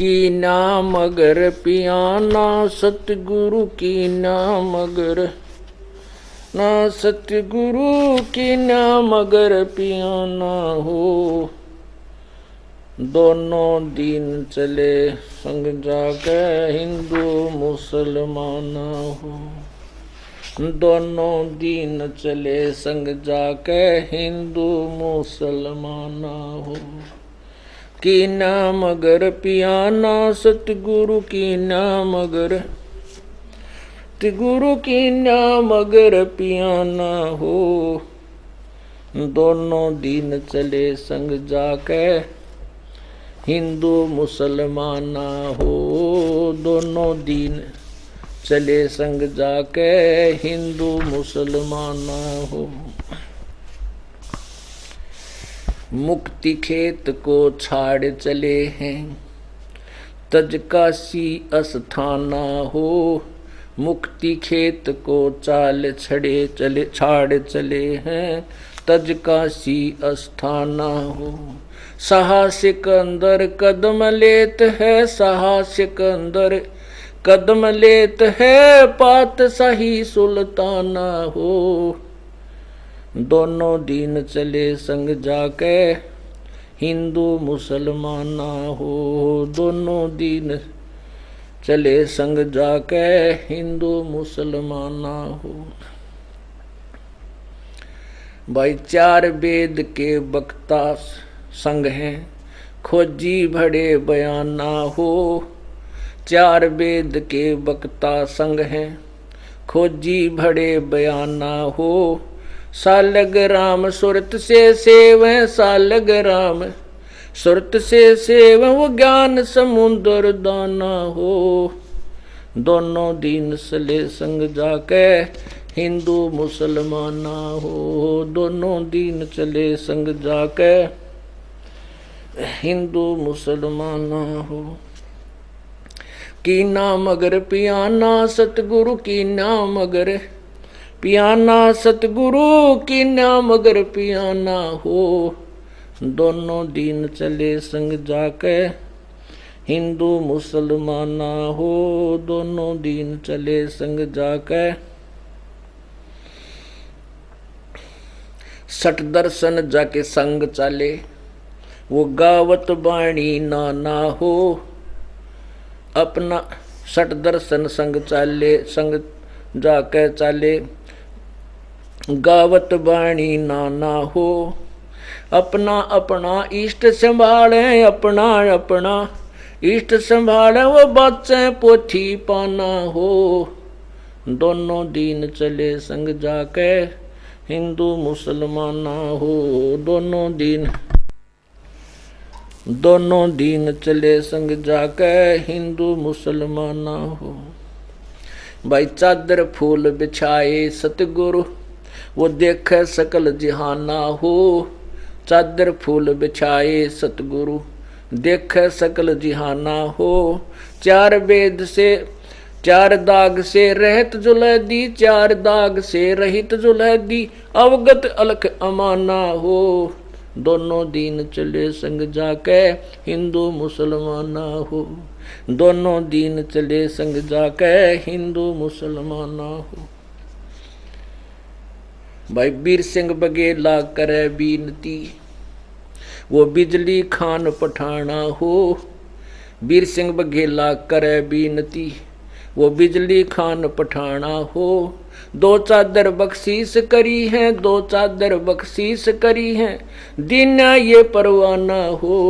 की नाम अगर पियाना सतगुरु की नाम अगर ना सतगुरु की नाम अगर पियाना हो दोनों दिन चले संग जाके हिंदू मुसलमान हो दोनों दिन चले संग जाके हिंदू मुसलमान हो की नाम अगर पियाना सतगुरु की नाम अगर सतगुरु की नाम अगर पियाना हो दोनों दिन चले संग जाके हिंदू मुसलमान हो दोनों दिन चले संग जाके हिंदू मुसलमान हो मुक्ति खेत को छाड़ चले हैं तज काशी अस्थाना हो मुक्ति खेत को चाल छाड़ चले हैं तज काशी अस्थाना हो साहसिक अंदर कदम लेत है साहसिक अंदर कदम लेत है पात सही सुल्ताना हो दोनों दिन चले संग जाके हिंदू मुसलमाना हो दोनों दिन चले संग जाके हिंदू मुसलमाना हो भाई चार वेद के वक्ता संग हैं खोजी भड़े बयाना हो चार वेद के वक्ता संग हैं खोजी भड़े बयाना हो सालग राम सुरत से सेव सालग राम सुरत से सेव वो ज्ञान समुद्र दाना हो दोनों दिन चले संग जाके हिंदू मुसलमाना हो दोनों दिन चले संग जाके हिंदू मुसलमान हो की नाम अगर पियाना सतगुरु की नाम अगर पियाना सतगुरु की नाम अगर पियाना हो दोनों दिन चले संग जाके हिंदू मुसलमान हो दोनों दिन चले संग जाके सठ दर्शन जाके संग चले वो गावत बाणी ना हो अपना सठ दर्शन संग चाले संग जाके चाले गावत बाणी ना हो अपना अपना इष्ट संभाले अपना अपना इष्ट संभाले वो बच्चे पोथी पाना हो दोनों दिन चले संग जाके हिंदू मुसलमान हो दोनों दिन चले संग जाके हिंदू मुसलमान हो भाई चादर फूल बिछाए सतगुरु वो देखे सकल जहाना हो चादर फूल बिछाए सतगुरु देखे सकल जहाना हो चार वेद से चार दाग से रहत जुलैदी चार दाग से रहित जुलैदी अवगत अलख अमाना हो दोनों दिन चले संग जाके हिंदू मुसलमान हो दोनों दिन चले संग जाके हिंदू मुसलमान हो भाई वीर सिंह बघेला करे बीनती वो बिजली खान पठाना हो वीर सिंह बघेला करे बीनती वो बिजली खान पठाना हो दो चादर बख्शीश करी है दो चादर बख्शीश करी है दिन ये परवाना हो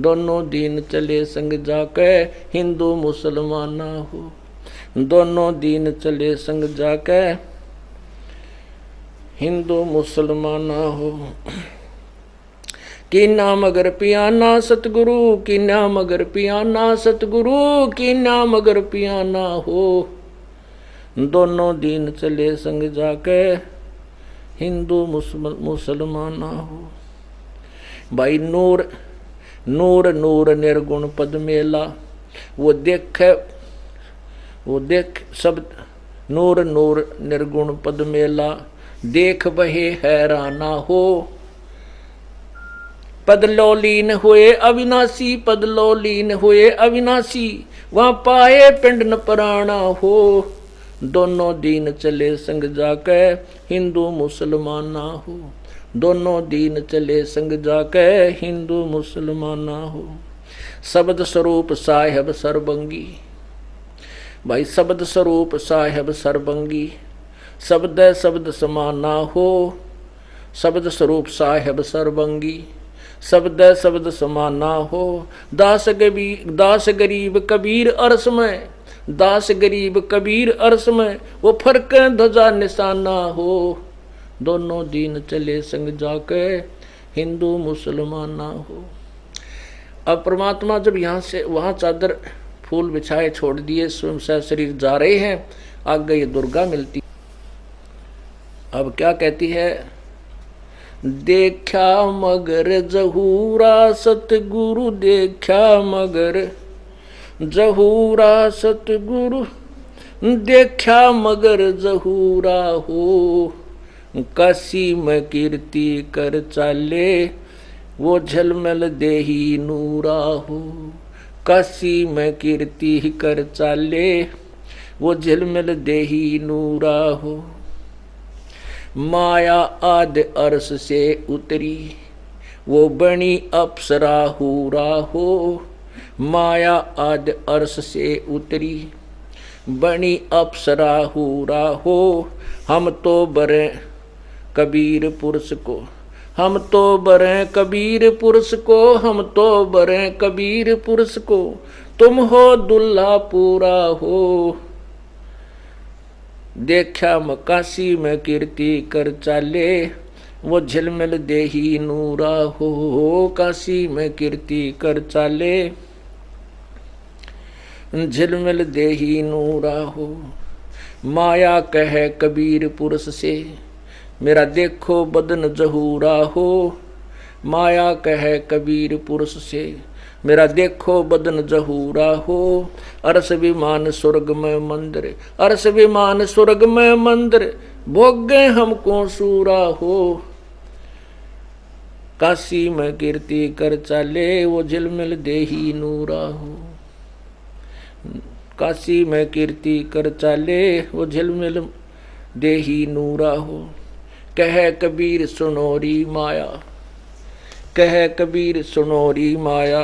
दोनों दिन चले संग जाके हिंदू मुसलमान हो दोनों दिन चले संग जाके हिंदू मुसलमान हो की नाम अगर पियाना सतगुरु की नाम अगर पियाना सतगुरु की नाम अगर पियाना हो दोनों दिन चले संग जाके हिंदू मुसलमान हो भाई नूर नूर नूर निर्गुण पद मेला वो देख सब नूर नूर निर्गुण पद मेला देख बहे हैराना हो पदलो लीन हुए अविनाशी, पदलो लीन हुए अविनाशी, वहां पाए पिंड न पराना हो। दोनों दीन चले संग जाके हिंदू मुसलमाना हो, दोनों दीन चले संग जाके हिंदू मुसलमाना हो। शब्द स्वरूप साहेब सरबंगी, भाई शब्द स्वरूप साहेब सरबंगी, शब्द शब्द समाना हो। शब्द स्वरूप साहेब सरबंगी, शब्द शब्द समाना हो। दास गरीब कबीर अरस में, दास गरीब कबीर अरस में, वो फर्क ध्वजा निशाना हो। दोनों दीन चले संग जाके हिंदू मुसलमाना हो। अब परमात्मा जब यहाँ से वहाँ चादर फूल बिछाए छोड़ दिए, स्वयं से शरीर जा रहे हैं, आगे ये दुर्गा मिलती। अब क्या कहती है, देखा मगर जहूरा सतगुरु, देखा मगर जहूरा सतगुरु, देखा मगर जहूरा हो। काशी में कीर्ति कर चाले, वो झलमल देही नूरा हो। काशी में कीर्ति कर चाले, वो झलमल देही नूरा हो। माया आदि अर्श से उतरी, वो बनी अप्सरा हूरा हो। माया आदि अर्श से उतरी, बनी अप्सरा हूरा हो। हम तो बरे कबीर पुरुष को, हम तो बरे कबीर पुरुष को, हम तो बरे कबीर पुरुष को, तुम हो दुल्हा पूरा हो। देखा मकाशी में कीर्ति कर चाले, वो झिलमिल देही नूरा हो। काशी में कीर्ति कर चाले, झिलमिल देही नूरा हो। माया कहे कबीर पुरुष से, मेरा देखो बदन जहूरा हो। माया कहे कबीर पुरुष से, मेरा देखो बदन जहूरा हो। अरस विमान स्वर्ग में मंदिर, अरस विमान स्वर्ग में मंदिर, भोगे हमको सूरा हो। काशी में कीर्ति कर चाले, वो झिलमिल देही नूरा हो। काशी में कीर्ति कर चाले, वो झिलमिल देही नूरा हो। कह कबीर सुनोरी माया, कह कबीर सुनोरी माया,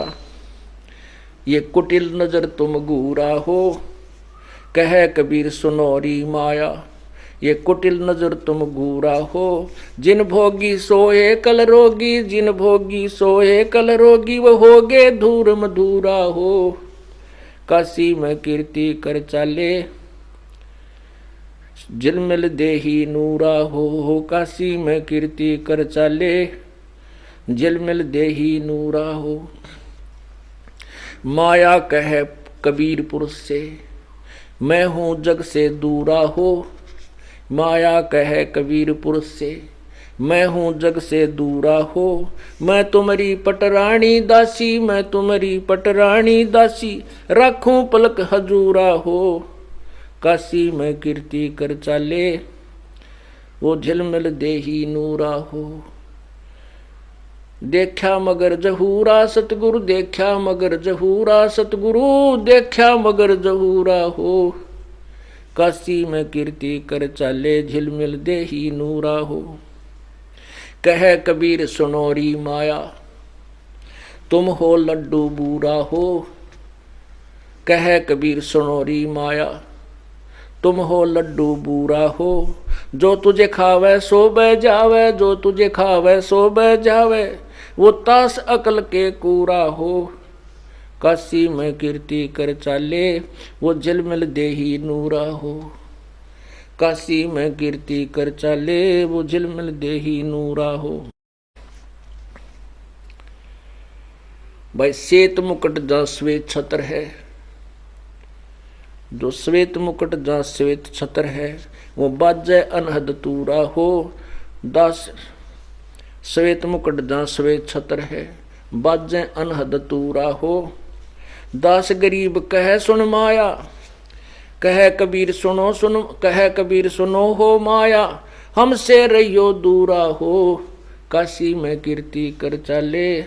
ये कुटिल नजर तुम घूरा हो। कह कबीर सुनोरी माया, ये कुटिल नजर तुम घूरा हो। जिन भोगी सोए कल रोगी, जिन भोगी सोए कल रोगी, वो होगे धूर मधुरा हो। काशी में कीर्ति कर चाले, झिलमिल देही नूरा हो। काशी में कीर्ति कर चाले, झिलमिल देही नूरा हो। माया कहे कबीर पुरुष से, मैं हूँ जग से दूरा हो। माया कहे कबीर पुरुष से, मैं हूँ जग से दूरा हो। मैं तुम्हारी पटरानी दासी, मैं तुम्हारी पटरानी दासी, रखूं पलक हजूरा हो। काशी में कीर्ति कर चाले, वो झिलमिल देही नूरा हो। देखा मगर जहूरा सतगुरु, देखा मगर जहूरा सतगुरु, देखा मगर जहूरा हो। काशी में कीर्ति कर चाले, झिलमिल देही नूरा हो। कह कबीर सुनोरी माया, तुम हो लड्डू बूरा हो। कह कबीर सुनोरी माया, तुम हो लड्डू बूरा हो। जो तुझे खावे सो बह जावे, जो तुझे खावे सो बह जावे, वो तास अकल के कूरा हो। काशी में कीर्ति कर चाले, वो झिलमिल देही नूरा हो। काशी में कीर्ति कर चाले, वो झिलमिल देही नूरा हो। भाई श्वेत मुकुट जहाँ श्वेत छत्र है, जो श्वेत मुकुट जहाँ श्वेत छत्र है, वो बाजे अनहद तूरा हो। दास श्वेत मुकुट जहाँ श्वेत छत्र है, बाजे अनहद तूरा हो। दास गरीब कह सुन माया, कह कबीर सुनो सुन, कह कबीर सुनो हो माया, हमसे रहियो दूरा हो। काशी में कीर्ति कर चाले,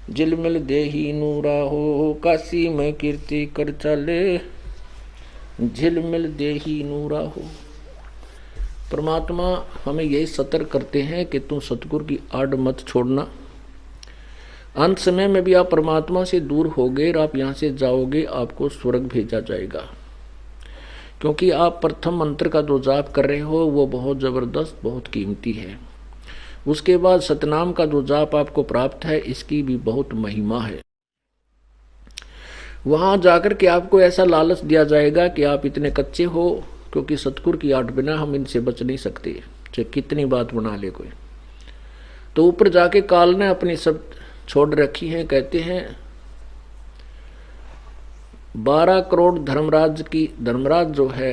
झिलमिल देही नूरा हो, काशी में कीर्ति कर चले, झिलमिल देही नूरा हो। परमात्मा हमें यही सतर्क करते हैं कि तुम सतगुरु की आड़ मत छोड़ना। अंत समय में भी आप परमात्मा से दूर होगे और आप यहाँ से जाओगे, आपको स्वर्ग भेजा जाएगा, क्योंकि आप प्रथम मंत्र का जो जाप कर रहे हो वो बहुत ज़बरदस्त, बहुत कीमती है। उसके बाद सतनाम का जो जाप आपको प्राप्त है, इसकी भी बहुत महिमा है। वहाँ जाकर के आपको ऐसा लालच दिया जाएगा कि आप इतने कच्चे हो, क्योंकि सतगुरु की आड़ बिना हम इनसे बच नहीं सकते, चाहे कितनी बात बना ले कोई। तो ऊपर जाके काल ने अपनी सब छोड़ रखी हैं। कहते हैं 12 करोड़ धर्मराज जो है,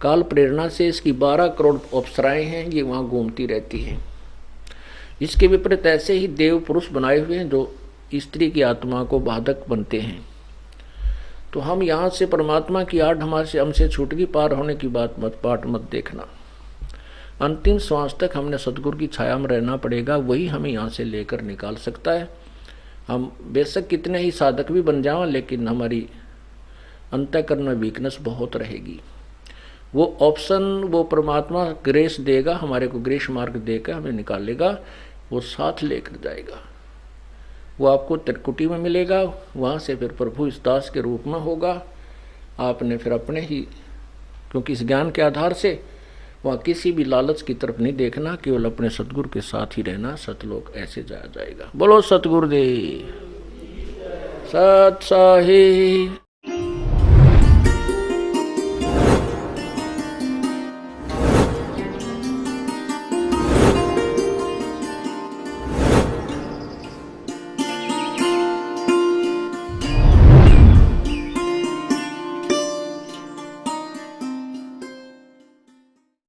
काल प्रेरणा से इसकी 12 करोड़ अप्सराएं हैं, ये वहाँ घूमती रहती हैं। इसके विपरीत ऐसे ही देव पुरुष बनाए हुए हैं जो स्त्री की आत्मा को बाधक बनते हैं। तो हम यहाँ से परमात्मा की आड़ हमसे छूट गई, पार होने की बात मत देखना। अंतिम श्वास तक हमने सतगुरु की छाया में रहना पड़ेगा, वही हमें यहाँ से लेकर निकाल सकता है। हम बेशक कितने ही साधक भी बन जाएं, लेकिन हमारी अंतःकरण में वीकनेस बहुत रहेगी। वो ऑप्शन वो परमात्मा ग्रेस देगा, हमारे को ग्रेस मार्ग देकर हमें निकालेगा, वो साथ लेकर जाएगा। वो आपको त्रिकुटी में मिलेगा, वहाँ से फिर प्रभु इस दास के रूप में होगा। आपने फिर अपने ही, क्योंकि इस ज्ञान के आधार से वहाँ किसी भी लालच की तरफ नहीं देखना, केवल अपने सतगुरु के साथ ही रहना, सतलोक ऐसे जाया जाएगा। बोलो सतगुरुदेव सत साहिब।